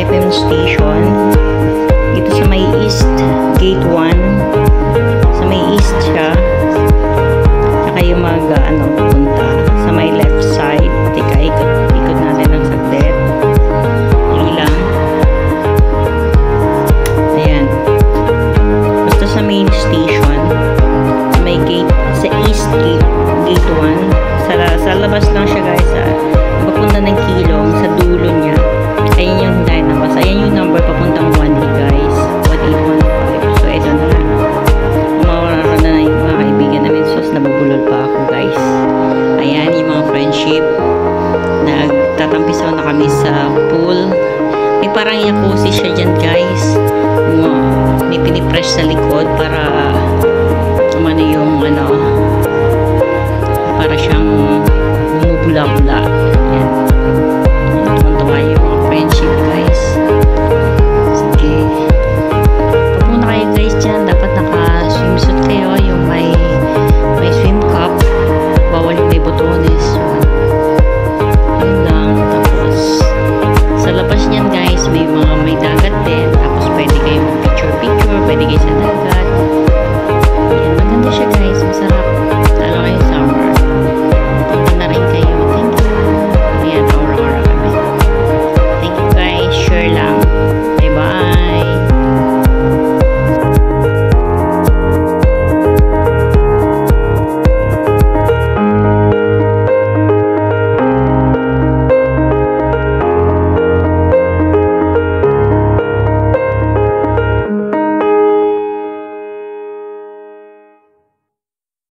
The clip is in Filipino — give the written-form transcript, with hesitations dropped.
FM station. Dito sa may East Gate 1. Sa may East siya. Sa kayo pupunta. Sa may left side. Tika, ikot natin ang saglit. Tuloy lang. Ayan. Basta sa main station. Sa may gate, sa East Gate 1. Sa labas lang siya guys. Papunta ng Kilong, sa dulo niya. Ayan yung Dynabus. Ayan yung number papuntang 1A guys. 1815. So, ito na lang. Umawarara na yung mga kaibigan namin. So, nabubulol pa ako guys. Ayan yung mga friendship. Nagtatampisaw na kami sa pool. May parang jacuzzi siya dyan guys. May pinipress sa likod para yung para siyang bumubula-bula.